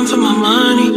run for my money.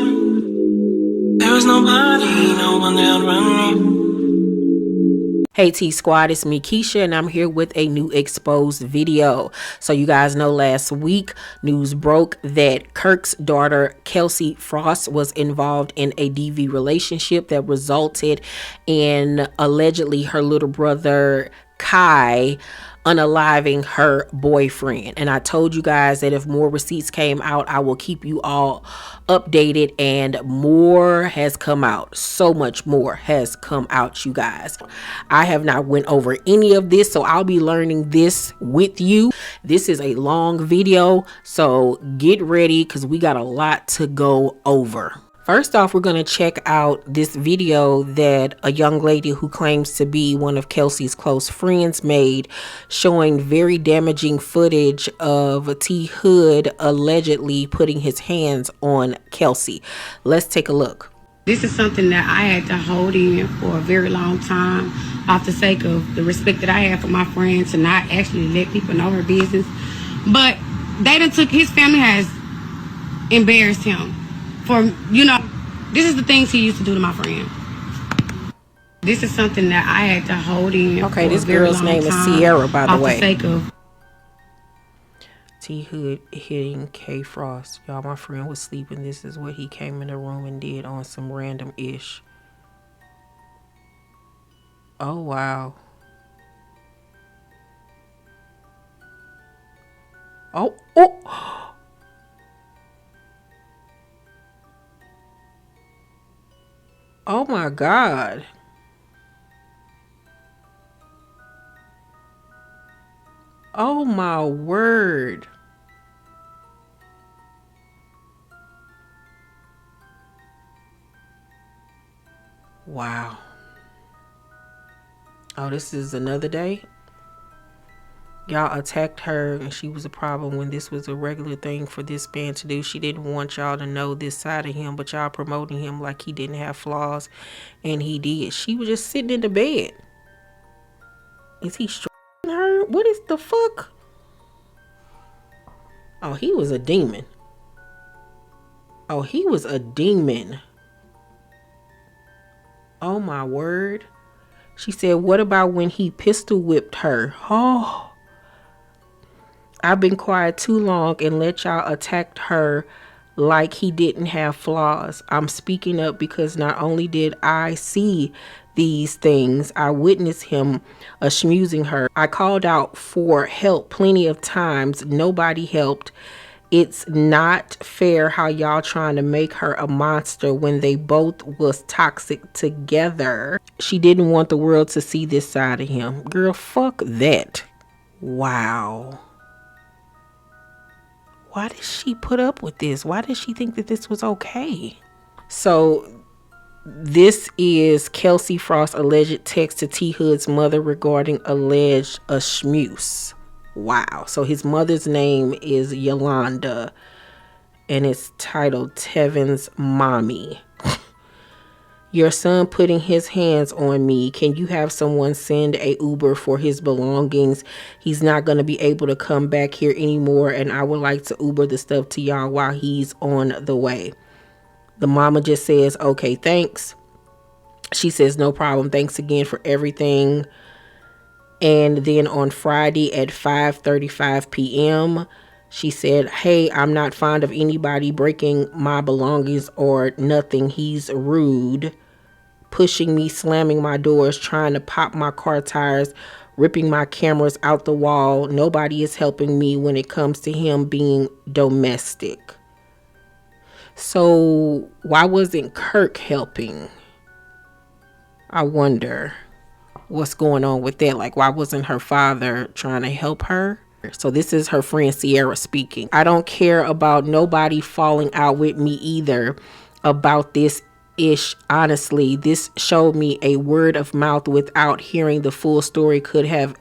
There was nobody, no one that would run me. Hey T Squad, it's me Keisha and I'm here with a new exposed video. So you guys know last week news broke that Kirk's daughter Kelsie Frost was involved in a DV relationship that resulted in allegedly her little brother Kai unaliving her boyfriend. And I told you guys that if more receipts came out, I will keep you all updated, and more has come out. So much more has come out, you guys. I have not went over any of this, so I'll be learning this with you. This is a long video, so get ready because we got a lot to go over. First off, we're going to check out this video that a young lady who claims to be one of Kelsie's close friends made, showing very damaging footage of T-Hood allegedly putting his hands on Kelsie. Let's take a look. This is something that I had to hold in for a very long time, off the sake of the respect that I have for my friends, to not actually let people know her business. But they done took, his family has embarrassed him. For, you know, this is the things he used to do to my friend. This is something that I had to hold in. Okay, for this a very girl's long name is time, Sierra, by the off way. The sake of T-Hood hitting K Frost. Y'all, my friend was sleeping. This is what he came in the room and did on some random ish. Oh, wow. Oh. Oh my God. Oh my word. Wow. Oh, this is another day. Y'all attacked her and she was a problem when this was a regular thing for this man to do. She didn't want y'all to know this side of him, but y'all promoting him like he didn't have flaws, and he did. She was just sitting in the bed. Is he stroking her? What is the fuck? Oh, he was a demon. Oh, he was a demon. Oh my word. She said, what about when he pistol whipped her? Oh. I've been quiet too long and let y'all attack her like he didn't have flaws. I'm speaking up because not only did I see these things, I witnessed him schmoozing her. I called out for help plenty of times. Nobody helped. It's not fair how y'all trying to make her a monster when they both was toxic together. She didn't want the world to see this side of him. Girl, fuck that. Wow. Why did she put up with this? Why did she think that this was okay? So this is Kelsie Frost's alleged text to T-Hood's mother regarding alleged schmooze. Wow. So his mother's name is Yolanda and it's titled Tevin's Mommy. Your son putting his hands on me. Can you have someone send a Uber for his belongings? He's not going to be able to come back here anymore, and I would like to Uber the stuff to y'all while he's on the way. The mama just says, okay, thanks. She says, no problem. Thanks again for everything. And then on Friday at 5:35 p.m., she said, hey, I'm not fond of anybody breaking my belongings or nothing. He's rude. Pushing me, slamming my doors, trying to pop my car tires, ripping my cameras out the wall. Nobody is helping me when it comes to him being domestic. So why wasn't Kirk helping? I wonder what's going on with that. Like, why wasn't her father trying to help her? So this is her friend Sierra speaking. I don't care about nobody falling out with me either about this ish. Honestly, this showed me a word of mouth. Without hearing the full story, could have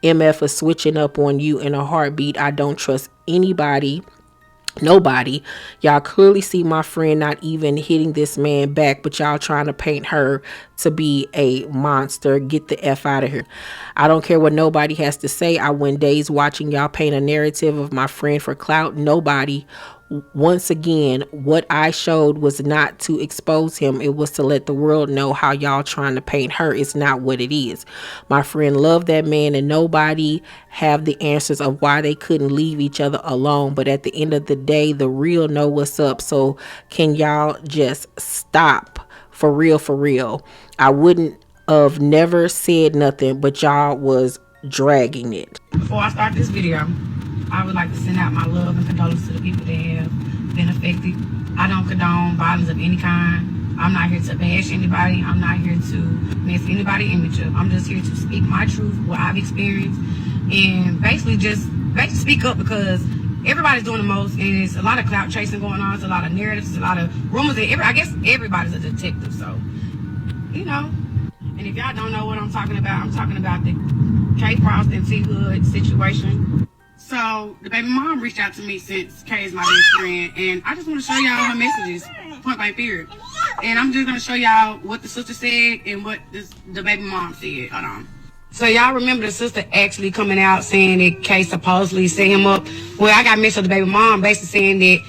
MF is switching up on you in a heartbeat. I don't trust anybody. Nobody. Y'all clearly see my friend not even hitting this man back, but y'all trying to paint her to be a monster. Get the F out of here. I don't care what nobody has to say. I went days watching y'all paint a narrative of my friend for clout. Nobody Once again, what I showed was not to expose him. It was to let the world know how y'all trying to paint her is not what it is. My friend loved that man, and nobody have the answers of why they couldn't leave each other alone. But at the end of the day, the real know what's up. So can y'all just stop? For real, for real. I wouldn't have never said nothing, but y'all was dragging it. Before I start this video, I would like to send out my love and condolences to the people that have been affected. I don't condone violence of any kind. I'm not here to bash anybody. I'm not here to mess anybody image up. I'm just here to speak my truth, what I've experienced, and basically speak up, because everybody's doing the most, and it's a lot of clout chasing going on. It's a lot of narratives, it's a lot of rumors. I guess everybody's a detective, so, you know. And if y'all don't know what I'm talking about the Kelsie Frost and T-Hood situation. So the baby mom reached out to me, since Kay is my best friend, and I just want to show y'all her messages, point blank period. And I'm just going to show y'all what the sister said and what the baby mom said. Hold on. So y'all remember the sister actually coming out saying that Kay supposedly set him up. Well, I got messed with the baby mom basically saying that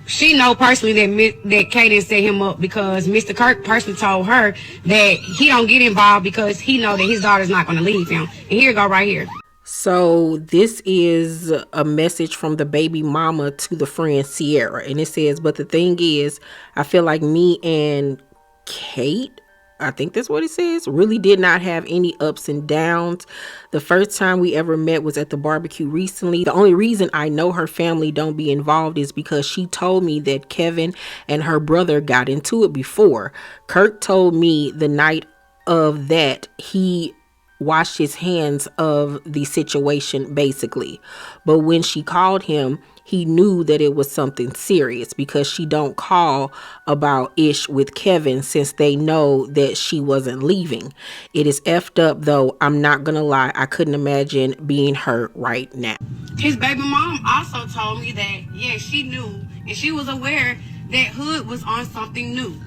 she know personally that Kay didn't set him up, because Mr. Kirk personally told her that he don't get involved because he know that his daughter's not going to leave him. And here it go right here. So this is a message from the baby mama to the friend Sierra. And it says, but the thing is, I feel like me and Kate, I think that's what it says, really did not have any ups and downs. The first time we ever met was at the barbecue recently. The only reason I know her family don't be involved is because she told me that Kevin and her brother got into it before. Kirk told me the night of that he washed his hands of the situation basically, but when she called him, he knew that it was something serious, because she don't call about ish with Kevin since they know that she wasn't leaving. It is effed up though. I'm not gonna lie, I couldn't imagine being her right now. His baby mom also told me that, yeah, she knew and she was aware that Hood was on something new.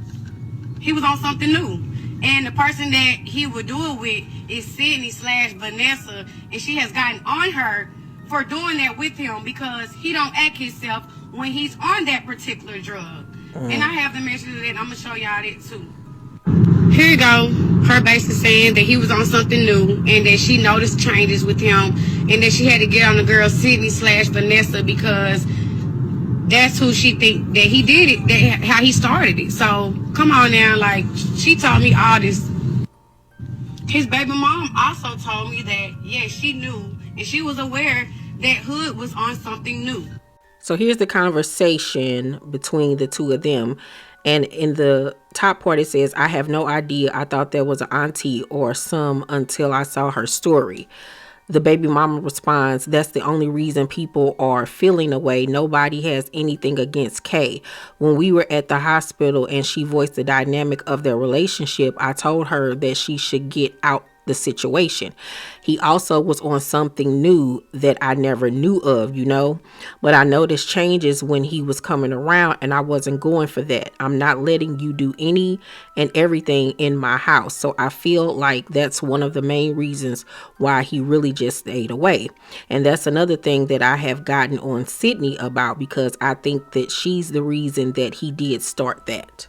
He was on something new. And the person that he would do it with is Sydney/Vanessa, and she has gotten on her for doing that with him because he don't act himself when he's on that particular drug. And I have the message of that. I'm gonna show y'all that too. Here you go. Her basically saying that he was on something new and that she noticed changes with him, and that she had to get on the girl Sydney/Vanessa because that's who she think that he did it, that how he started it. So come on now, like, she told me all this. His baby mom also told me that, yeah, she knew and she was aware that Hood was on something new. So here's the conversation between the two of them. And in the top part, it says, I have no idea. I thought there was an auntie or some until I saw her story. The baby mama responds, that's the only reason people are feeling away. Nobody has anything against Kay. When we were at the hospital and she voiced the dynamic of their relationship, I told her that she should get out the situation. He also was on something new that I never knew of, you know, but I noticed changes when he was coming around and I wasn't going for that. I'm not letting you do any and everything in my house. So I feel like that's one of the main reasons why he really just stayed away. And that's another thing that I have gotten on Sydney about, because I think that she's the reason that he did start that.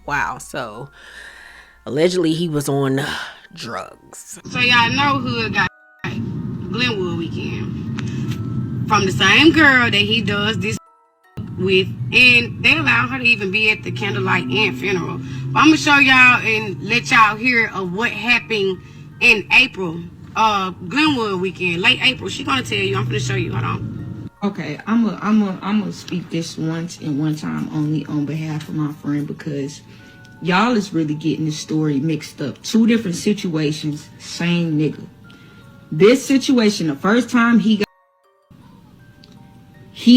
Wow. So allegedly he was on drugs. So y'all know Hood got Glenwood weekend from the same girl that he does this with, and they allow her to even be at the candlelight and funeral. But I'm gonna show y'all and let y'all hear of what happened in April, Glenwood weekend, late April. She gonna tell you. I'm gonna show you. Hold on. Okay, I'm gonna speak this once and one time only on behalf of my friend, because y'all is really getting this story mixed up. Two different situations, same nigga. This situation, the first time he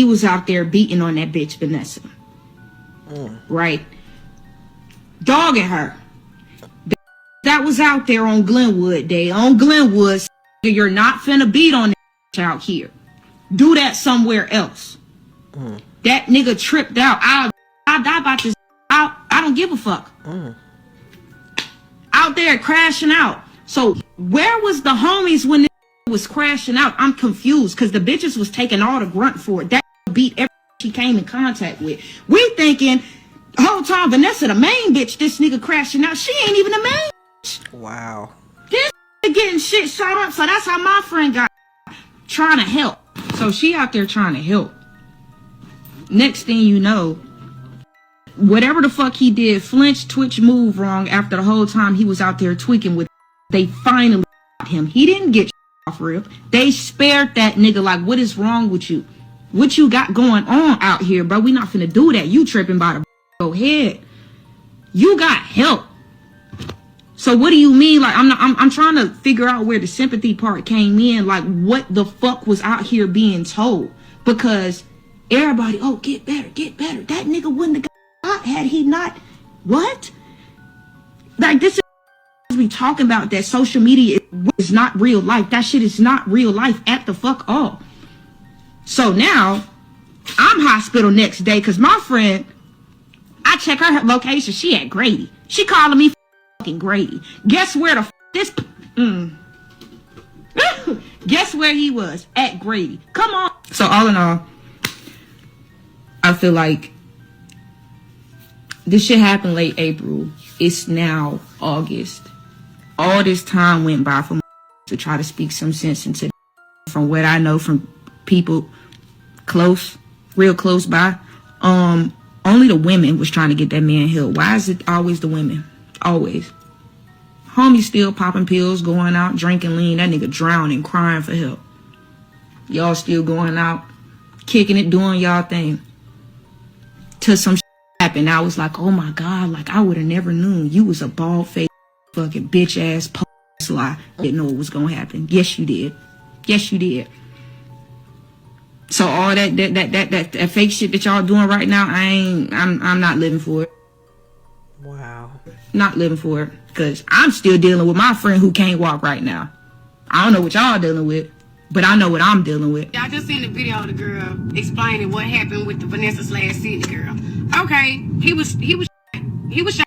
was out there beating on that bitch Vanessa. Right? Dogging her. That was out there on Glenwood Day. On Glenwood, you're not finna beat on that bitch out here. Do that somewhere else. That nigga tripped out. I'll die about this. I don't give a fuck. Out there crashing out. So where was the homies when this was crashing out? I'm confused, because the bitches was taking all the grunt for it. That beat every she came in contact with. We thinking the whole time Vanessa the main bitch, this nigga crashing out. She ain't even the main bitch. Wow. This getting shit shot up. So that's how my friend got trying to help. So she out there trying to help. Next thing you know, whatever the fuck he did, flinch, twitch, move wrong after the whole time he was out there tweaking with, they finally got him. He didn't get off rip. They spared that nigga. Like, what is wrong with you? What you got going on out here, bro? We not finna do that. You tripping by the go ahead. You got help. So what do you mean? Like, I'm trying to figure out where the sympathy part came in. Like, what the fuck was out here being told? Because everybody, oh, get better, get better. That nigga wouldn't have got had he not. What? Like, this is we talking about that social media is not real life. That shit is not real life at the fuck all. So now I'm hospital next day because my friend, I check her location. She at Grady. She calling me fucking Grady. Guess where the this guess where he was? At Grady. Come on. So all in all, I feel like this shit happened late April. It's now August. All this time went by for to try to speak some sense into. From what I know from people close, real close by, only the women was trying to get that man help. Why is it always the women? Always. Homie still popping pills, going out, drinking lean. That nigga drowning, crying for help. Y'all still going out, kicking it, doing y'all thing. Till some shit happened. I was like, oh my God, like I would have never known you was a bald-faced fucking bitch-ass lie. Didn't know what was gonna happen. Yes, you did. Yes, you did. So all that fake shit that y'all doing right now, I'm not living for it. Wow. Not living for it. Because I'm still dealing with my friend who can't walk right now. I don't know what y'all dealing with, but I know what I'm dealing with. I just seen the video of the girl explaining what happened with the Vanessa/Sydney girl. Okay, he was shot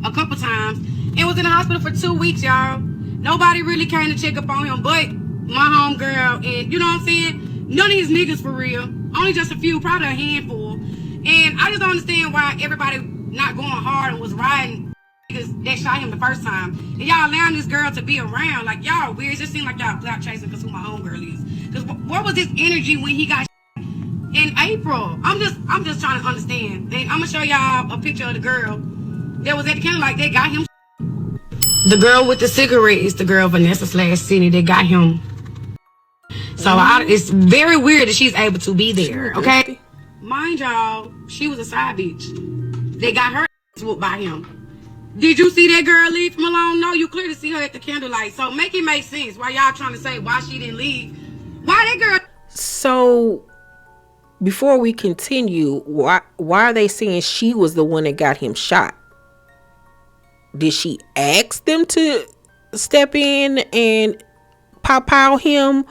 a couple times and was in the hospital for 2 weeks, y'all. Nobody really came to check up on him, but my homegirl, and you know what I'm saying? None of these niggas for real. Only just a few, probably a handful. And I just don't understand why everybody not going hard and was riding because that shot him the first time. And y'all allowing this girl to be around. Like, y'all weird. It just seemed like y'all clout chasing because who my homegirl is. Because what was his energy when he got in April? I'm just trying to understand. And I'm going to show y'all a picture of the girl that was at the counter. Like, they got him. The girl with the cigarette is the girl Vanessa/Sydney. They got him. So it's very weird that she's able to be there, okay? Mind y'all, she was a side bitch. They got her whooped by him. Did you see that girl leave from alone? No, you clearly see her at the candlelight. So make it make sense why y'all trying to say why she didn't leave. Why that girl? So before we continue, why are they saying she was the one that got him shot? Did she ask them to step in and pow him?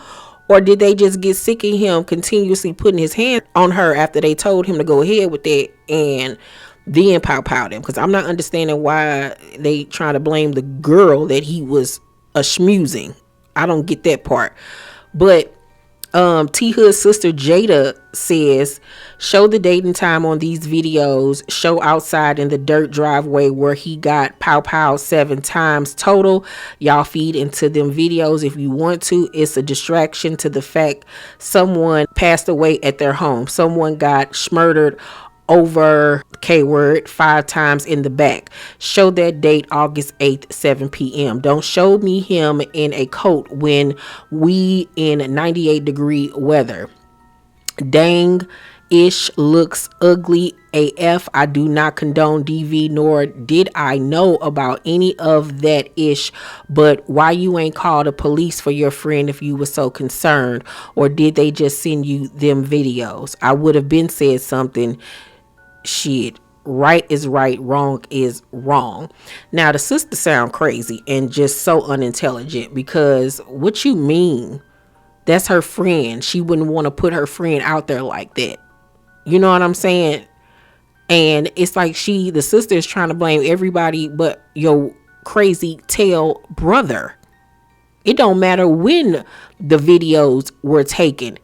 Or did they just get sick of him continuously putting his hand on her after they told him to go ahead with that and then pow him? Because I'm not understanding why they trying to blame the girl that he was a schmoozing. I don't get that part. But T-Hood's sister Jada says, show the date and time on these videos. Show outside in the dirt driveway where he got pow 7 times total. Y'all feed into them videos if you want to. It's a distraction to the fact someone passed away at their home. Someone got smurdered over K-word 5 times in the back. Show that date, August 8th, 7 p.m. Don't show me him in a coat when we in 98-degree weather. Dang ish looks ugly AF. I do not condone DV, nor did I know about any of that ish. But why you ain't called the police for your friend if you were so concerned? Or did they just send you them videos? I would have been said something. Shit, right is right, wrong is wrong. Now the sister sound crazy and just so unintelligent, because what you mean? That's her friend. She wouldn't want to put her friend out there like that. You know what I'm saying? And it's like the sister is trying to blame everybody but your crazy tail brother. It don't matter when the videos were taken.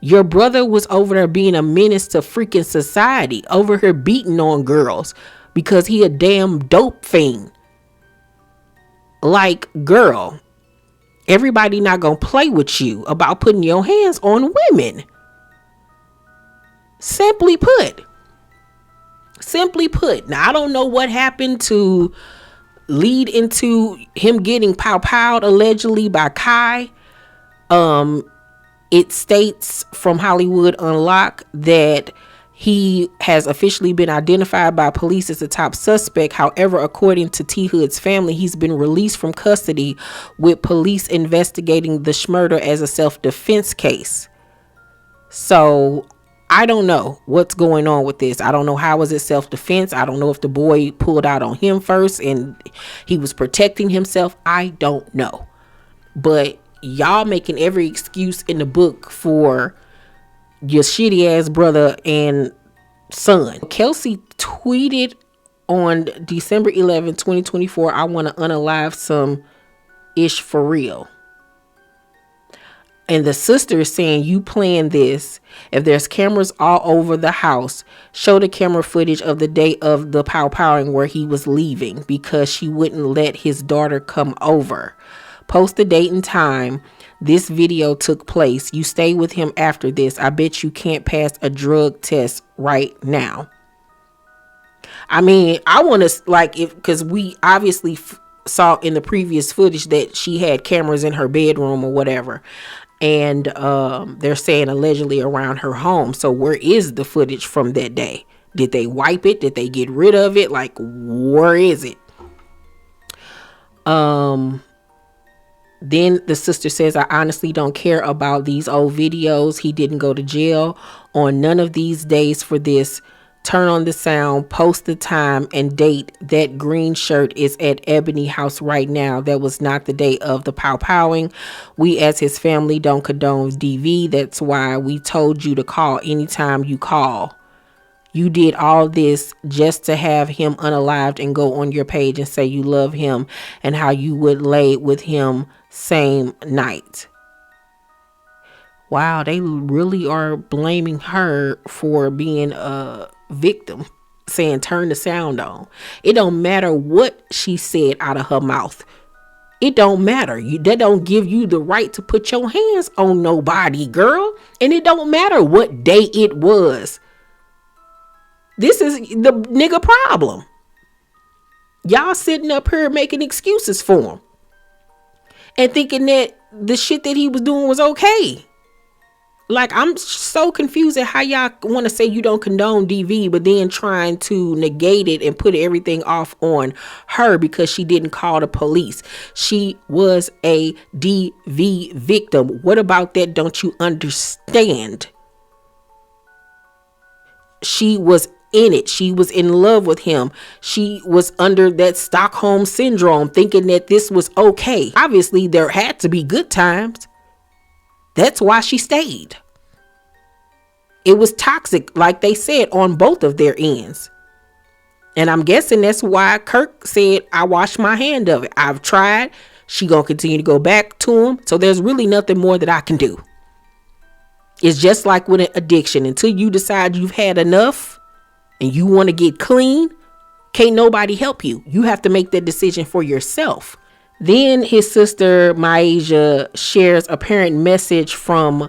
Your brother was over there being a menace to freaking society, over here beating on girls because he a damn dope fiend. Like, girl, everybody not gonna play with you about putting your hands on women. Simply put. Now, I don't know what happened to lead into him getting pow-powed allegedly by Kai. It states from Hollywood Unlocked that he has officially been identified by police as the top suspect. However, according to T-Hood's family, he's been released from custody with police investigating the murder as a self-defense case. So I don't know what's going on with this. I don't know how is it self-defense. I don't know if the boy pulled out on him first and he was protecting himself. I don't know. But y'all making every excuse in the book for your shitty ass brother and son. Kelsie tweeted on December 11, 2024, I want to unalive some ish for real. And the sister is saying, you playing this. If there's cameras all over the house, show the camera footage of the day of the pow-powing where he was leaving because she wouldn't let his daughter come over. Post the date and time this video took place. You stay with him after this. I bet you can't pass a drug test right now. I mean, I want to, like, if, because we obviously saw in the previous footage that she had cameras in her bedroom or whatever. And they're saying allegedly around her home. So where is the footage from that day? Did they wipe it? Did they get rid of it? Like, where is it? Then the sister says, I honestly don't care about these old videos. He didn't go to jail on none of these days for this. Turn on the sound, post the time and date. That green shirt is at Ebony House right now. That was not the day of the pow-powing. We as his family don't condone DV. That's why we told you to call anytime you call. You did all this just to have him unalived and go on your page and say you love him and how you would lay with him same night. Wow, they really are blaming her for being a victim, saying turn the sound on. It don't matter what she said out of her mouth. It don't matter. That don't give you the right to put your hands on nobody, girl. And it don't matter what day it was. This is the nigga problem. Y'all sitting up here making excuses for him and thinking that the shit that he was doing was okay. Like, I'm so confused at how y'all want to say you don't condone DV, but then trying to negate it and put everything off on her because she didn't call the police. She was a DV victim. What about that? Don't you understand? She was in it. She was in love with him. She was under that Stockholm syndrome, thinking that this was okay. Obviously, there had to be good times. That's why she stayed. It was toxic, like they said, on both of their ends. And I'm guessing that's why Kirk said, I wash my hand of it. I've tried. She gonna continue to go back to him. So there's really nothing more that I can do. It's just like with an addiction. Until you decide you've had enough and you want to get clean, can't nobody help you. You have to make that decision for yourself. Then his sister Myaja shares a parent message from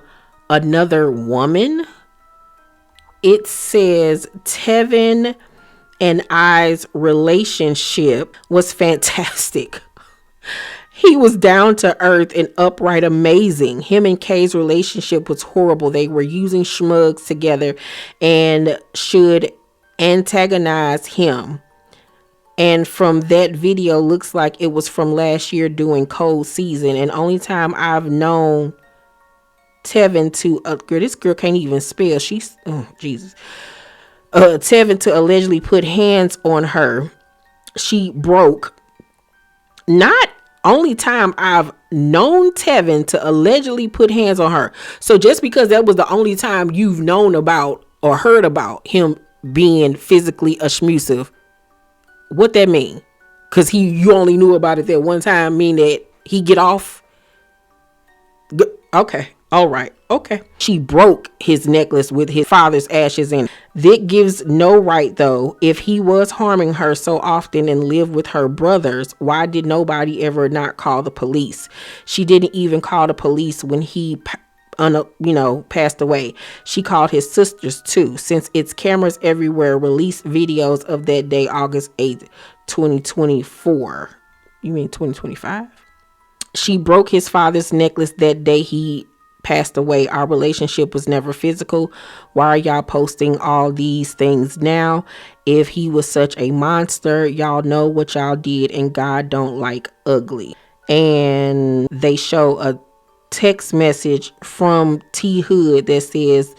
another woman. It says Tevin and I's relationship was fantastic. He was down to earth and upright, amazing. Him and Kay's relationship was horrible. They were using schmugs together and should antagonize him. And from that video, looks like it was from last year during cold season. And only time I've known Tevin to, girl, this girl can't even spell. She's, oh, Jesus. Tevin to allegedly put hands on her. She broke. Not only time I've known Tevin to allegedly put hands on her. So just because that was the only time you've known about or heard about him being physically abusive, what that mean? Because you only knew about it that one time, mean that he get off? Okay. All right. Okay. She broke his necklace with his father's ashes in. That gives no right, though. If he was harming her so often and lived with her brothers, why did nobody ever not call the police? She didn't even call the police when he passed away. She called his sisters too. Since it's cameras everywhere, released videos of that day, August 8th, 2024. You mean 2025? She broke his father's necklace that day he passed away. Our relationship was never physical. Why are y'all posting all these things now? If he was such a monster, y'all know what y'all did, and God don't like ugly. And they show a text message from T-Hood that says,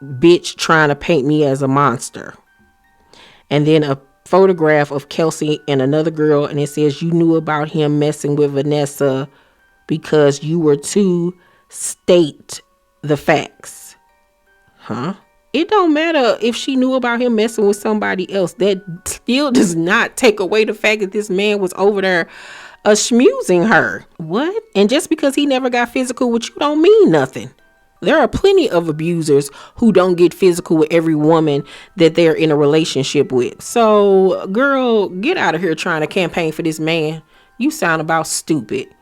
bitch trying to paint me as a monster. And then a photograph of Kelsie and another girl, and it says, you knew about him messing with Vanessa because you were too state the facts. Huh? It don't matter if she knew about him messing with somebody else. That still does not take away the fact that this man was over there schmoozing her. What? And just because he never got physical with you don't mean nothing. There are plenty of abusers who don't get physical with every woman that they're in a relationship with. So, girl, get out of here trying to campaign for this man. You sound about stupid.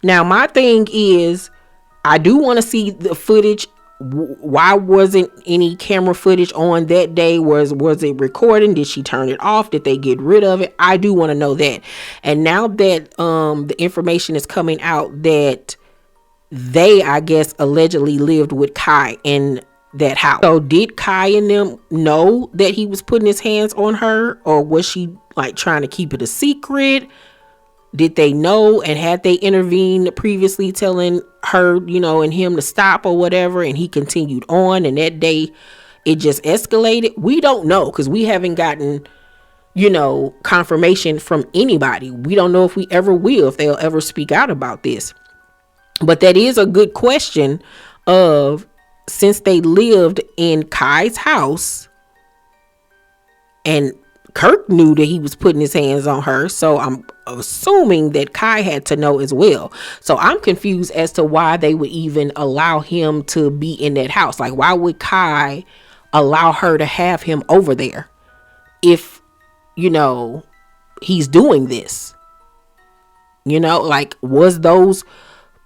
Now, my thing is, I do want to see the footage. Why wasn't any camera footage on that day? Was it recording? Did she turn it off? Did they get rid of it? I do want to know that. And now that the information is coming out that they, I guess, allegedly lived with Kai in that house. So did Kai and them know that he was putting his hands on her, or was she like trying to keep it a secret? Did they know, and had they intervened previously telling her, and him to stop or whatever, and he continued on, and that day it just escalated? We don't know, because we haven't gotten, confirmation from anybody. We don't know if we ever will, if they'll ever speak out about this. But that is a good question of, since they lived in Kai's house and Kirk knew that he was putting his hands on her, so I'm assuming that Kai had to know as well. So I'm confused as to why they would even allow him to be in that house. Like, why would Kai allow her to have him over there if, he's doing this? Like, was those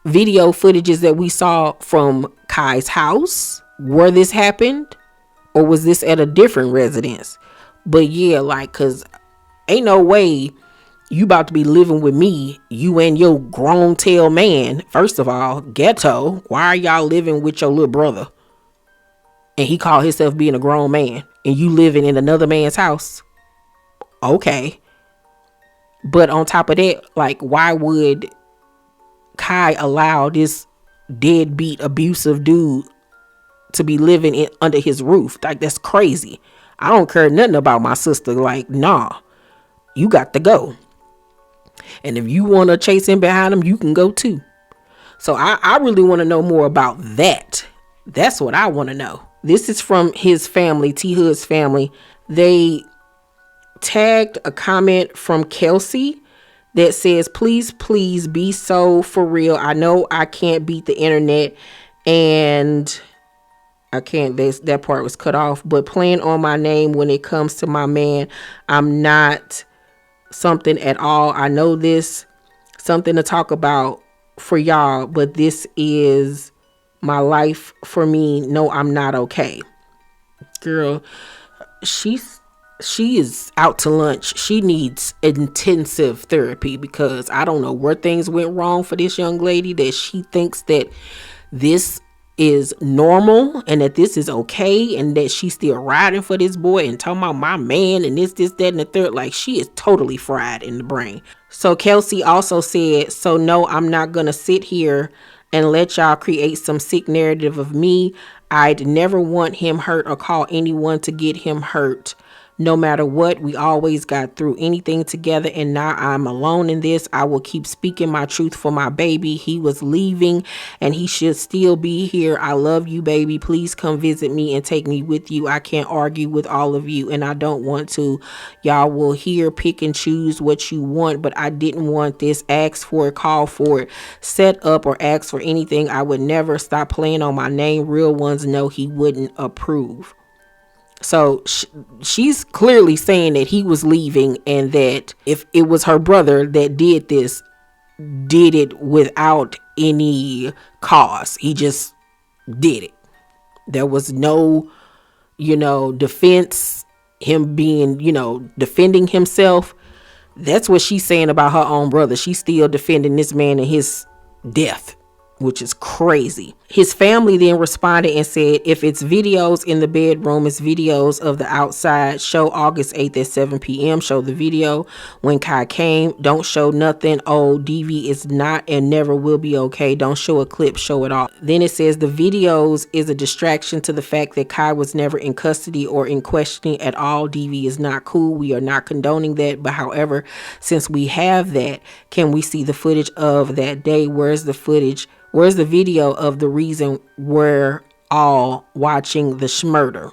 video footages that we saw from Kai's house where this happened, or was this at a different residence? But yeah, like, cause ain't no way you about to be living with me, you and your grown tail man. First of all, ghetto. Why are y'all living with your little brother? And he called himself being a grown man, and you living in another man's house. Okay. But on top of that, like, why would Kai allow this deadbeat abusive dude to be living under his roof? Like, that's crazy. I don't care nothing about my sister. Like, nah, you got to go. And if you want to chase him behind him, you can go too. So I really want to know more about that. That's what I want to know. This is from his family, T-Hood's family. They tagged a comment from Kelsie that says, please be so for real. I know I can't beat the internet, and I can't, that part was cut off, but playing on my name when it comes to my man, I'm not something at all. I know this, something to talk about for y'all, but this is my life for me. No, I'm not okay. Girl, she is out to lunch. She needs intensive therapy, because I don't know where things went wrong for this young lady that she thinks that this is normal and that this is okay, and that she's still riding for this boy and talking about my man and this, that, and the third. Like, she is totally fried in the brain. So Kelsie also said, so no, I'm not gonna sit here and let y'all create some sick narrative of me. I'd never want him hurt or call anyone to get him hurt. No matter what, we always got through anything together, and now I'm alone in this. I will keep speaking my truth for my baby. He was leaving and he should still be here. I love you, baby. Please come visit me and take me with you. I can't argue with all of you, and I don't want to. Y'all will hear, pick and choose what you want, but I didn't want this. Ask for it, call for it, set up, or ask for anything. I would never. Stop playing on my name. Real ones know he wouldn't approve. So she's clearly saying that he was leaving, and that if it was her brother that did this, did it without any cause. He just did it. There was no, defense, him being, defending himself. That's what she's saying about her own brother. She's still defending this man and his death, which is crazy. His family then responded and said, if it's videos in the bedroom, it's videos of the outside. Show August 8th at 7 p.m. Show the video when Kai came. Don't show nothing. Oh, DV is not and never will be okay. Don't show a clip. Show it all. Then it says the videos is a distraction to the fact that Kai was never in custody or in questioning at all. DV is not cool. We are not condoning that. But however, since we have that, can we see the footage of that day? Where's the footage? Where's the video of the reason we're all watching the schmurder?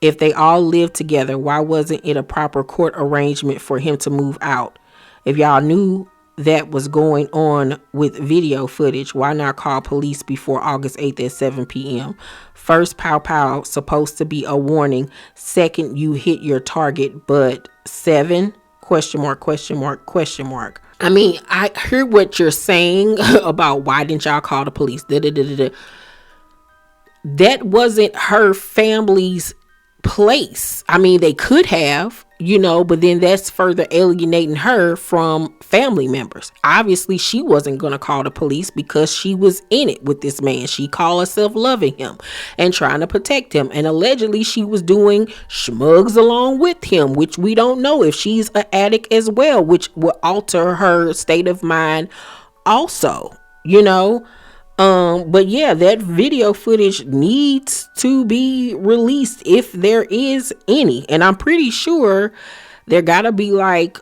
If they all lived together, why wasn't it a proper court arrangement for him to move out? If y'all knew that was going on with video footage, why not call police before August 8th at 7 p.m.? First, pow pow, supposed to be a warning. Second, you hit your target, but 7? Question mark, question mark, question mark. I mean, I heard what you're saying about why didn't y'all call the police? That wasn't her family's place. I mean, they could have, but then that's further alienating her from family members. Obviously, she wasn't going to call the police because she was in it with this man. She called herself loving him and trying to protect him. And allegedly, she was doing schmugs along with him, which we don't know if she's an addict as well, which will alter her state of mind also, But yeah, that video footage needs to be released if there is any. And I'm pretty sure there gotta be like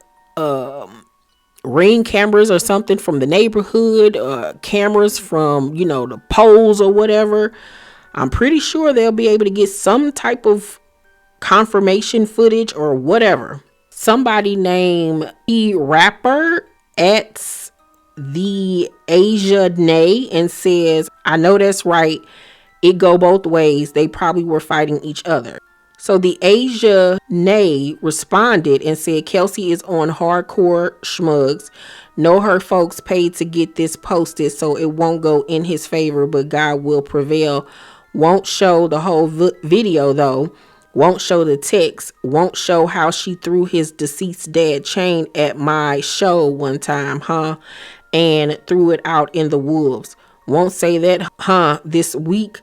ring cameras or something from the neighborhood, cameras from, the poles or whatever. I'm pretty sure they'll be able to get some type of confirmation footage or whatever. Somebody named E Rapper at the Asia Nay and says, I know that's right. It go both ways. They probably were fighting each other. So the Asia Nay responded and said, Kelsie is on hardcore schmugs. Know her folks paid to get this posted, so it won't go in his favor, but God will prevail. Won't show the whole video though. Won't show the text. Won't show how she threw his deceased dad chain at my show one time, and threw it out in the wolves. Won't say that, this week.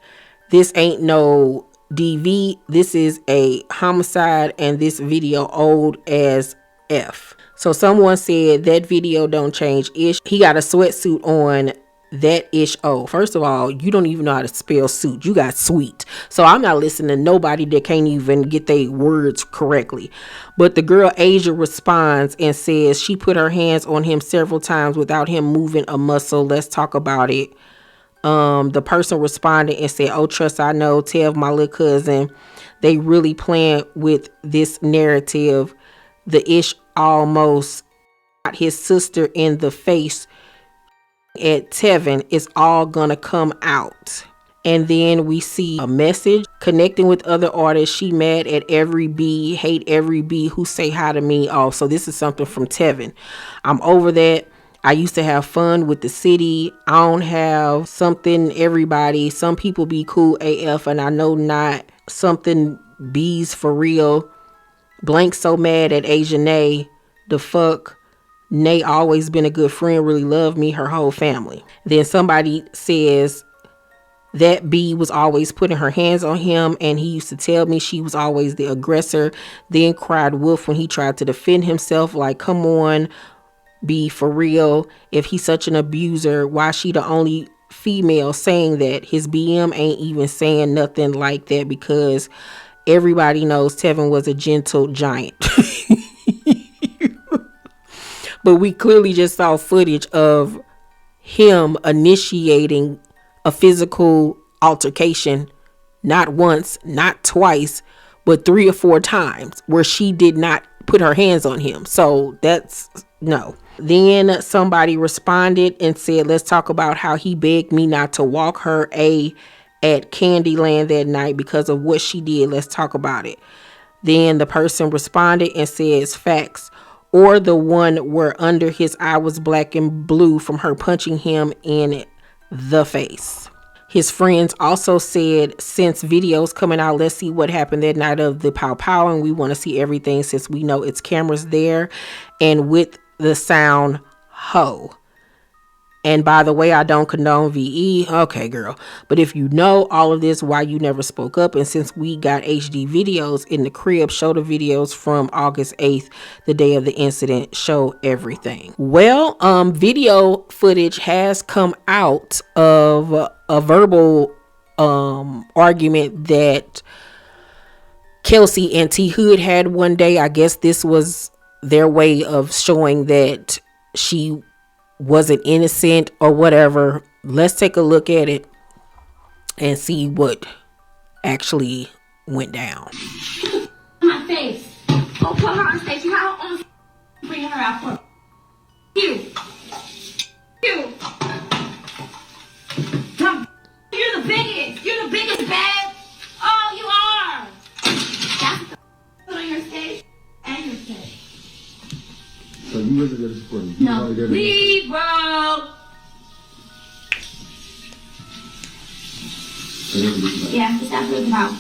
This ain't no DV. This is a homicide, and this video old as F. So someone said that video don't change ish. He got a sweatsuit on. That ish. Oh, first of all, you don't even know how to spell suit. You got sweet. So I'm not listening to nobody that can't even get their words correctly. But the girl Asia responds and says she put her hands on him several times without him moving a muscle. Let's talk about it. The person responded and said, oh, trust, I know. Tell my little cousin. They really playing with this narrative. The ish almost got his sister in the face at Tevin. Is all gonna come out. And then we see a message connecting with other artists. She mad at every B, hate every B who say hi to me. Oh, so this is something from Tevin. I'm over that. I used to have fun with the city. I don't have something everybody. Some people be cool AF and I know not. Something B's for real. Blank so mad at Asia Nay. The fuck. Nay always been a good friend, really loved me, her whole family. Then somebody says that B was always putting her hands on him and he used to tell me she was always the aggressor. Then cried wolf when he tried to defend himself, like, come on, B, for real. If he's such an abuser, why she the only female saying that? His BM ain't even saying nothing like that because everybody knows Tevin was a gentle giant. But we clearly just saw footage of him initiating a physical altercation, not once, not twice, but 3 or 4 times, where she did not put her hands on him. So that's no. Then somebody responded and said, let's talk about how he begged me not to walk her at Candyland that night because of what she did. Let's talk about it. Then the person responded and says, facts. Or the one where under his eye was black and blue from her punching him in the face. His friends also said, since videos coming out, let's see what happened that night of the pow pow, and we want to see everything since we know it's cameras there, and with the sound ho. And by the way, I don't condone VE. Okay, girl. But if you know all of this, why you never spoke up? And since we got HD videos in the crib, show the videos from August 8th, the day of the incident. Show everything. Well, video footage has come out of a verbal argument that Kelsie and T-Hood had one day. I guess this was their way of showing that she wasn't innocent or whatever. Let's take a look at it and see what actually went down. My face. Go put her on stage. You have her on. Bring her out for you. Come. You're the biggest. You're the biggest, babe. Oh, you are. That's the put on your stage and your stage. So you wasn't there to support me? No. Leave, bro. Yeah, that's what it's about.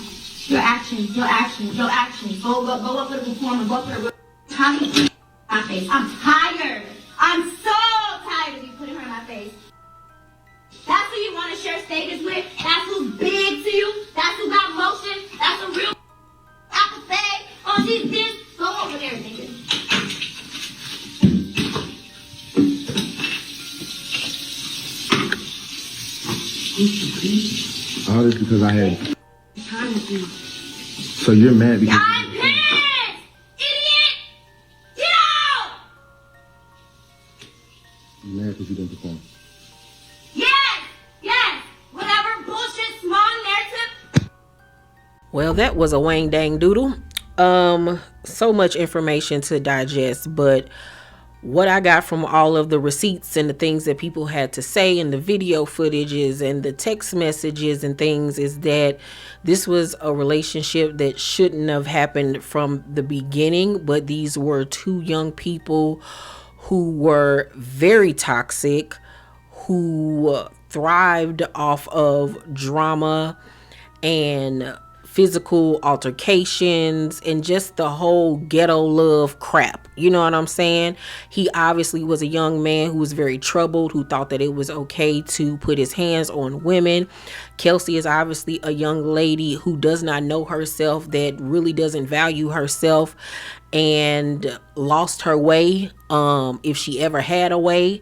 Your actions. Go up with a performer. Go up with a Tommy my face. I'm tired. I'm so tired of you putting her in my face. That's who you want to share stages with. That's who's big to you. That's who got motion. That's a real apathy. Oh, she's this. Go over there, nigga. All this because I had. So you're mad because. I'm pissed! Idiot! Get out! You're mad because you didn't perform. Yes! Whatever bullshit small narrative. Well, that was a wang dang doodle. So much information to digest, but what I got from all of the receipts and the things that people had to say and the video footages and the text messages and things is that this was a relationship that shouldn't have happened from the beginning, but these were 2 young people who were very toxic, who thrived off of drama and physical altercations and just the whole ghetto love crap. You know what I'm saying? He obviously was a young man who was very troubled, who thought that it was okay to put his hands on women. Kelsie is obviously a young lady who does not know herself, that really doesn't value herself and lost her way, if she ever had a way.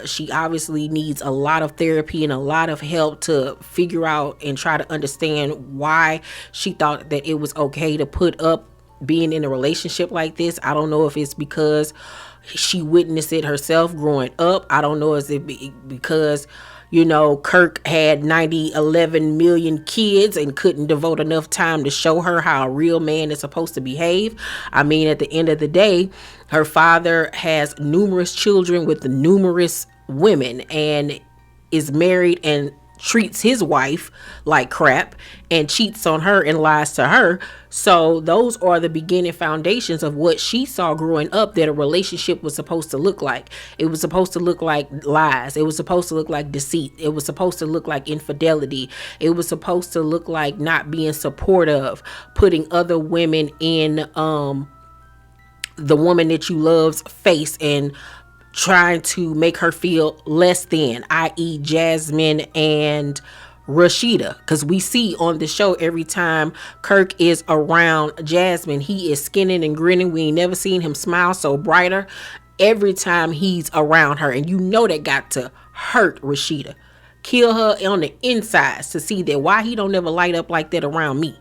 She obviously needs a lot of therapy and a lot of help to figure out and try to understand why she thought that it was okay to put up being in a relationship like this. I don't know if it's because she witnessed it herself growing up. I don't know if it's because, you know, Kirk had 11 million kids and couldn't devote enough time to show her how a real man is supposed to behave. I mean, at the end of the day, her father has numerous children with numerous women and is married and treats his wife like crap and cheats on her and lies to her. So those are the beginning foundations of what she saw growing up, that a relationship was supposed to look like. It was supposed to look like lies. It was supposed to look like deceit. It was supposed to look like infidelity. It was supposed to look like not being supportive, putting other women in the woman that you love's face and trying to make her feel less than, i.e. Jasmine and Rasheeda. Because we see on the show every time Kirk is around Jasmine, he is skinning and grinning. We ain't never seen him smile so brighter every time he's around her. And you know that got to hurt Rasheeda. Kill her on the insides to see that why he don't never light up like that around me.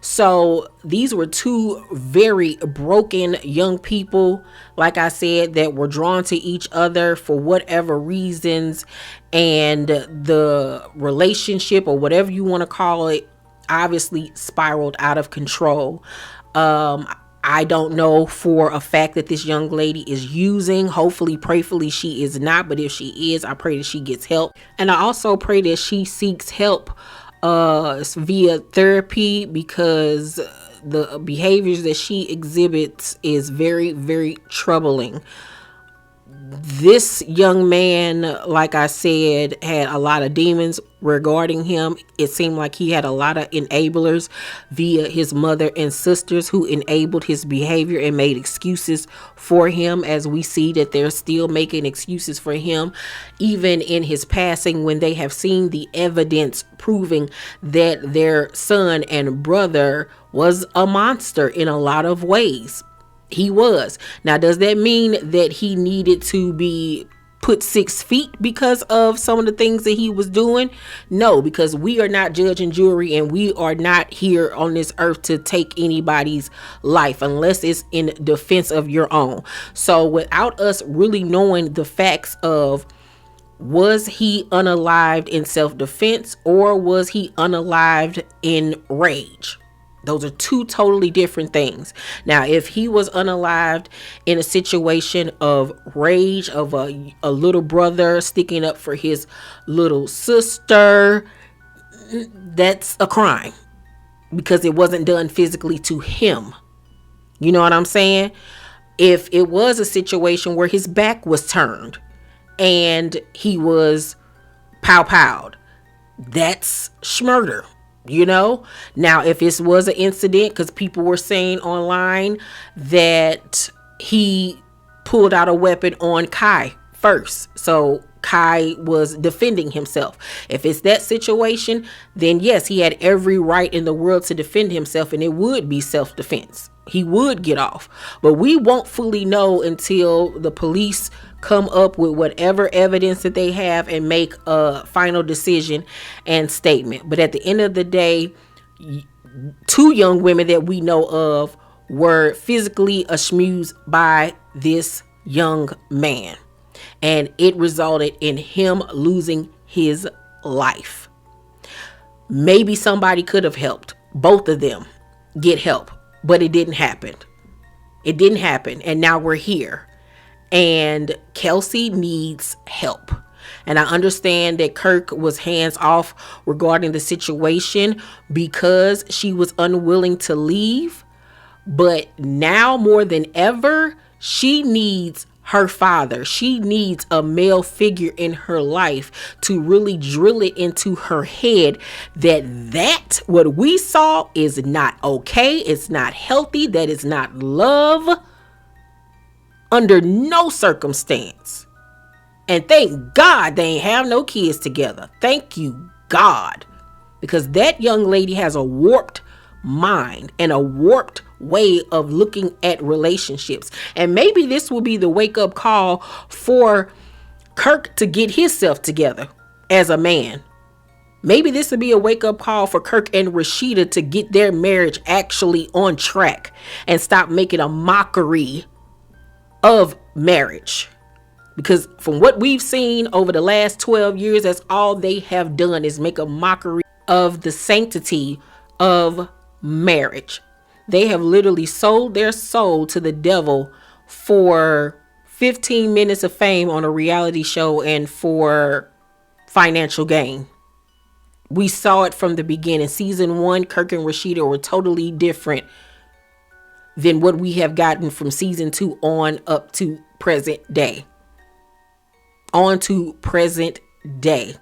So these were two very broken young people, like I said, that were drawn to each other for whatever reasons, and the relationship, or whatever you want to call it, obviously spiraled out of control. I don't know for a fact that this young lady is using. Hopefully, prayfully, she is not. But if she is, I pray that she gets help. And I also pray that she seeks help via therapy, because the behaviors that she exhibits is very, very troubling. This young man, like I said, had a lot of demons regarding him. It seemed like he had a lot of enablers via his mother and sisters who enabled his behavior and made excuses for him, as we see that they're still making excuses for him even in his passing, when they have seen the evidence proving that their son and brother was a monster in a lot of ways. He was. Now, does that mean that he needed to be put 6 feet because of some of the things that he was doing? No, because we are not judge and jury, and we are not here on this earth to take anybody's life unless it's in defense of your own. So without us really knowing the facts of, was he unalived in self-defense, or was he unalived in rage? Those are two totally different things. Now, if he was unalived in a situation of rage, of a little brother sticking up for his little sister, that's a crime, because it wasn't done physically to him. You know what I'm saying? If it was a situation where his back was turned and he was pow-powed, that's schmurder. You know, now if this was an incident, because people were saying online that he pulled out a weapon on Kai first, so Kai was defending himself. If it's that situation, then yes, he had every right in the world to defend himself, and it would be self-defense. He would get off, but we won't fully know until the police come up with whatever evidence that they have and make a final decision and statement. But at the end of the day, 2 young women that we know of were physically abused by this young man, and it resulted in him losing his life. Maybe somebody could have helped both of them get help, but it didn't happen. It didn't happen, and now we're here. And Kelsie needs help. And I understand that Kirk was hands off regarding the situation because she was unwilling to leave. But now more than ever, she needs her father. She needs a male figure in her life to really drill it into her head that what we saw is not okay. It's not healthy. That is not love under no circumstance. And thank God they ain't have no kids together. Thank you, God. Because that young lady has a warped mind and a warped way of looking at relationships. And maybe this will be the wake up call for Kirk to get himself together as a man. Maybe this will be a wake up call for Kirk and Rasheeda to get their marriage actually on track and stop making a mockery of marriage. Because from what we've seen over the last 12 years, that's all they have done is make a mockery of the sanctity of marriage. They have literally sold their soul to the devil for 15 minutes of fame on a reality show and for financial gain. We saw it from the beginning. Season 1, Kirk and Rasheeda were totally different than what we have gotten from season 2 on up to present day. On to present day.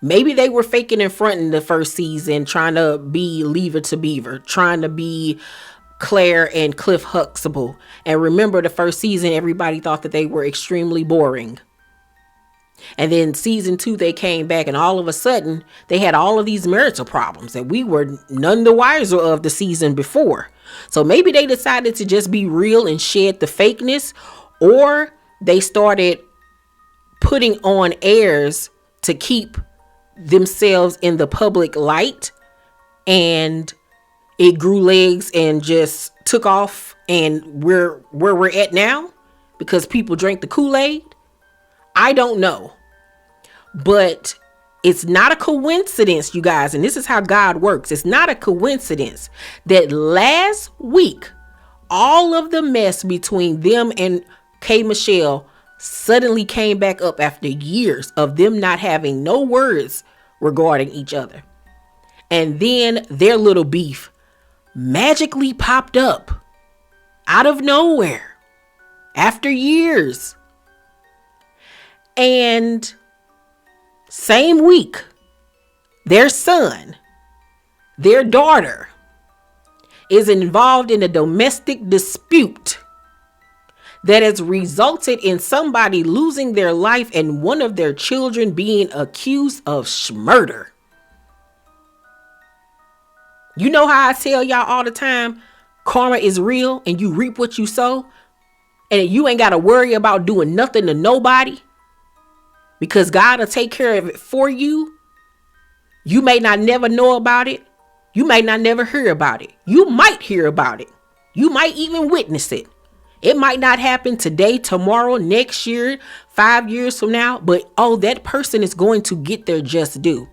Maybe they were faking and fronting the first season, trying to be Lever to Beaver, trying to be Claire and Cliff Huxtable. And remember, the first season, everybody thought that they were extremely boring. And then season 2, they came back, and all of a sudden, they had all of these marital problems that we were none the wiser of the season before. So maybe they decided to just be real and shed the fakeness, or they started putting on airs to keep themselves in the public light and it grew legs and just took off, and where we're at now because people drank the Kool-Aid? I don't know. But it's not a coincidence, you guys, and this is how God works. It's not a coincidence that last week, all of the mess between them and K. Michelle suddenly came back up after years of them not having no words regarding each other. And then their little beef magically popped up out of nowhere after years. And same week, their son, their daughter, is involved in a domestic dispute that has resulted in somebody losing their life and one of their children being accused of murder. You know how I tell y'all all the time, karma is real and you reap what you sow, and you ain't got to worry about doing nothing to nobody because God will take care of it for you. You may not never know about it. You may not never hear about it. You might hear about it. You might even witness it. It might not happen today, tomorrow, next year, 5 years from now, but that person is going to get their just due.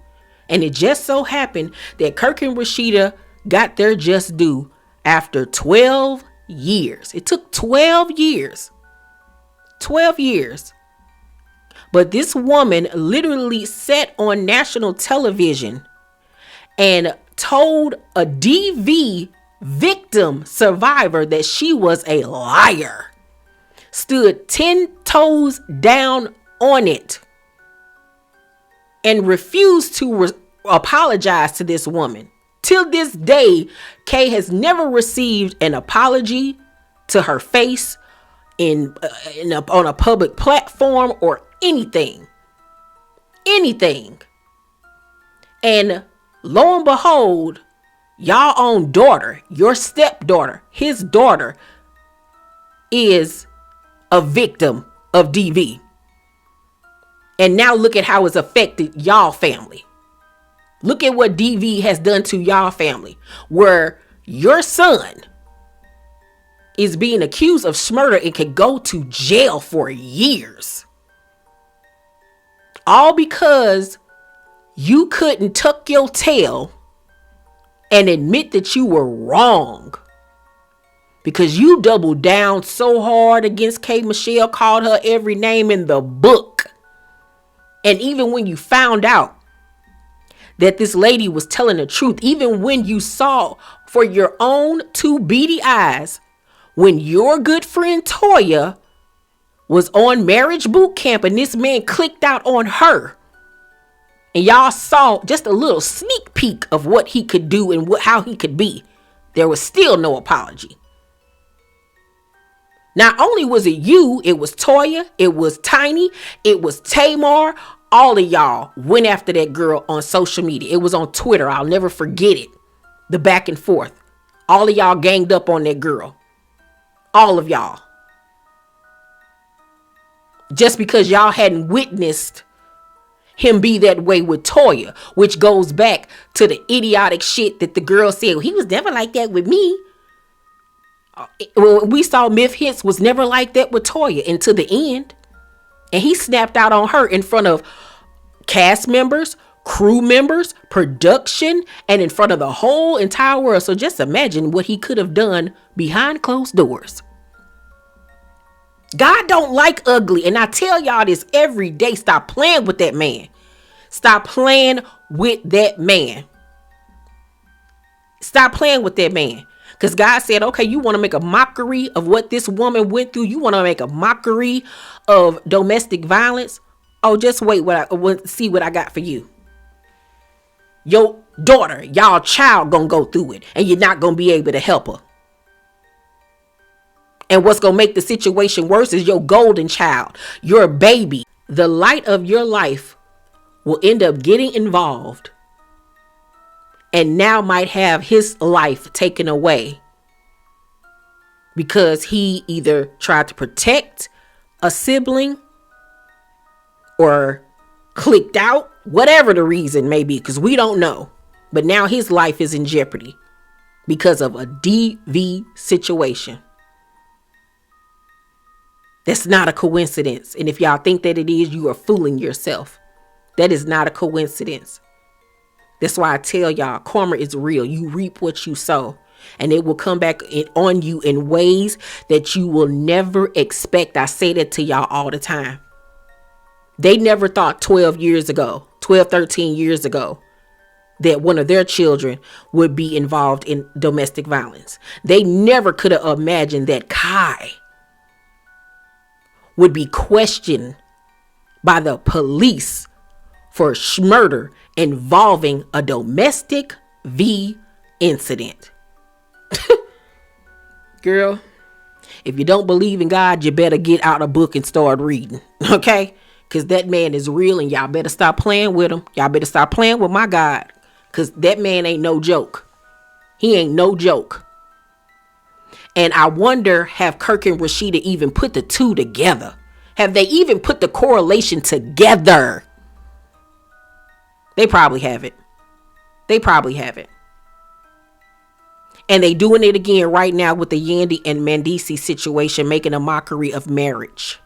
And it just so happened that Kirk and Rasheeda got their just due after 12 years. It took 12 years. 12 years. But this woman literally sat on national television and told a DV victim survivor that she was a liar. Stood 10 toes down on it and refused to apologize to this woman. Till this day, Kay has never received an apology to her face on a public platform or anything. And lo and behold, y'all own daughter, your stepdaughter, his daughter, is a victim of DV. And now look at how it's affected y'all family. Look at what DV has done to y'all family, where your son is being accused of murder and can go to jail for years. All because you couldn't tuck your tail and admit that you were wrong. Because you doubled down so hard against K. Michelle, called her every name in the book. And even when you found out that this lady was telling the truth, even when you saw for your own two beady eyes, when your good friend Toya was on marriage boot camp and this man clicked out on her, and y'all saw just a little sneak peek of what he could do and how he could be, there was still no apology. Not only was it you, it was Toya, it was Tiny, it was Tamar. All of y'all went after that girl on social media. It was on Twitter. I'll never forget it. The back and forth. All of y'all ganged up on that girl. All of y'all. Just because y'all hadn't witnessed him be that way with Toya, which goes back to the idiotic shit that the girl said. He was never like that with me. Well, we saw Myth Hits was never like that with Toya until the end. And he snapped out on her in front of cast members, crew members, production, and in front of the whole entire world. So just imagine what he could have done behind closed doors. God don't like ugly. And I tell y'all this every day. Stop playing with that man. Stop playing with that man. Stop playing with that man. Because God said, okay, you want to make a mockery of what this woman went through. You want to make a mockery of domestic violence. Oh, just wait. See what I got for you. Your daughter, y'all child gonna go through it. And you're not gonna be able to help her. And what's gonna make the situation worse is your golden child, your baby. The light of your life will end up getting involved. And now might have his life taken away because he either tried to protect a sibling or clicked out, whatever the reason may be, because we don't know. But now his life is in jeopardy because of a DV situation. That's not a coincidence. And if y'all think that it is, you are fooling yourself. That is not a coincidence. That's why I tell y'all, karma is real. You reap what you sow. And it will come back on you in ways that you will never expect. I say that to y'all all the time. They never thought 13 years ago, that one of their children would be involved in domestic violence. They never could have imagined that Kai would be questioned by the police for murder involving a domestic V incident. Girl, if you don't believe in God, you better get out a book and start reading. Okay? Because that man is real and y'all better stop playing with him. Y'all better stop playing with my God. Because that man ain't no joke. He ain't no joke. And I wonder, have Kirk and Rasheeda even put the two together? Have they even put the correlation together? They probably haven't. They probably haven't. And they doing it again right now with the Yandy and Mandisi situation, making a mockery of marriage.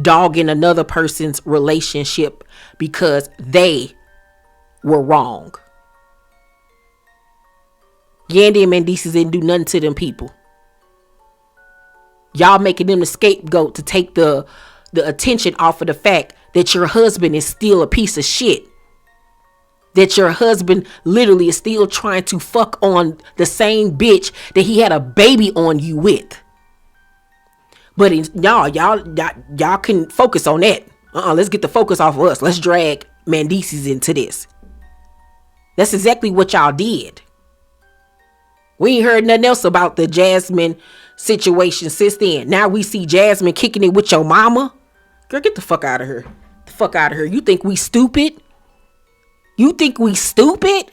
Dogging another person's relationship because they were wrong. Yandy and Mandisi didn't do nothing to them people. Y'all making them the scapegoat to take the attention off of the fact that your husband is still a piece of shit. That your husband literally is still trying to fuck on the same bitch that he had a baby on you with. But y'all can focus on that. Let's get the focus off of us. Let's drag Mandisi's into this. That's exactly what y'all did. We ain't heard nothing else about the Jasmine situation since then. Now we see Jasmine kicking it with your mama. Girl, get the fuck out of here. The fuck out of here. You think we stupid? You think we stupid?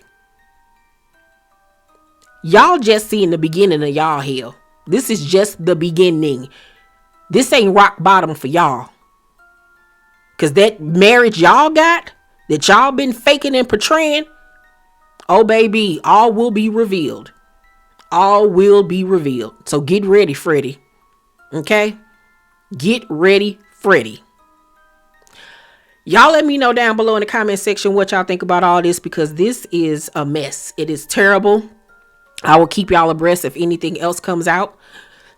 Y'all just seeing the beginning of y'all hell. This is just the beginning. This ain't rock bottom for y'all. Cause that marriage y'all got, that y'all been faking and portraying, oh baby, all will be revealed. All will be revealed. So get ready, Freddie. Okay? Get ready, Freddie. Y'all let me know down below in the comment section what y'all think about all this, because this is a mess. It is terrible. I will keep y'all abreast if anything else comes out.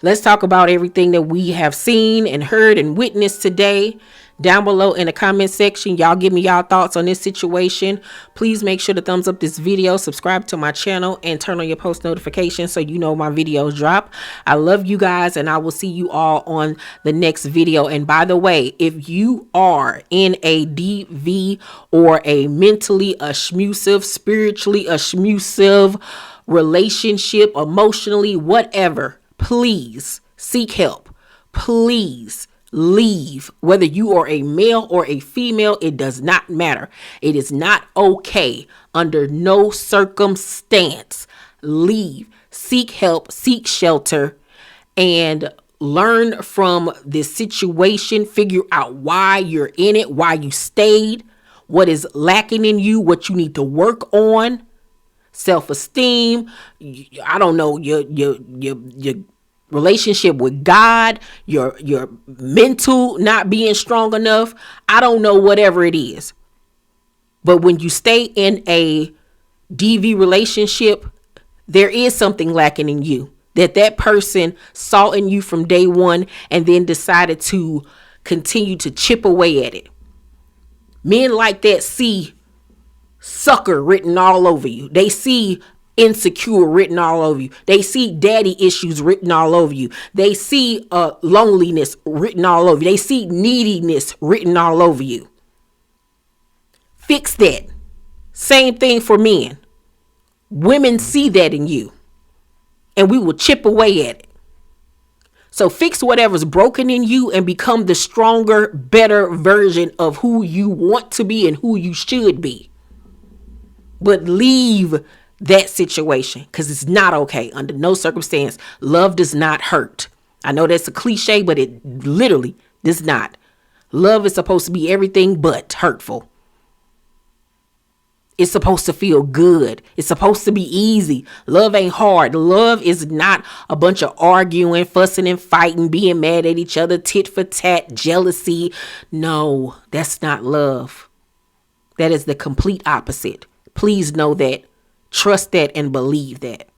Let's talk about everything that we have seen and heard and witnessed today. Down below in the comment section, y'all give me y'all thoughts on this situation. Please make sure to thumbs up this video, subscribe to my channel, and turn on your post notifications so you know my videos drop. I love you guys, and I will see you all on the next video. And by the way, if you are in a DV or a mentally abusive, spiritually abusive relationship, emotionally, whatever, please seek help. Please leave. Whether you are a male or a female, it does not matter. It is not okay under no circumstance. Leave. Seek help, seek shelter, and learn from this situation. Figure out why you're in it, why you stayed, what is lacking in you, what you need to work on. Self-esteem, I don't know, your relationship with God, your mental not being strong enough. I don't know, whatever it is. But when you stay in a DV relationship, there is something lacking in you that person saw in you from day one and then decided to continue to chip away at it. Men like that see sucker written all over you. They see insecure written all over you. They see daddy issues written all over you. They see loneliness written all over you. They see neediness written all over you. Fix that. Same thing for men. Women see that in you, and we will chip away at it. So fix whatever's broken in you and become the stronger, better version of who you want to be and who you should be. But leave that situation, because it's not okay under no circumstance. Love does not hurt. I know that's a cliche, but it literally does not. Love is supposed to be everything but hurtful. It's supposed to feel good. It's supposed to be easy. Love ain't hard. Love is not a bunch of arguing, fussing and fighting, being mad at each other, tit for tat, jealousy. No, that's not love. That is the complete opposite. Please know that. Trust that and believe that.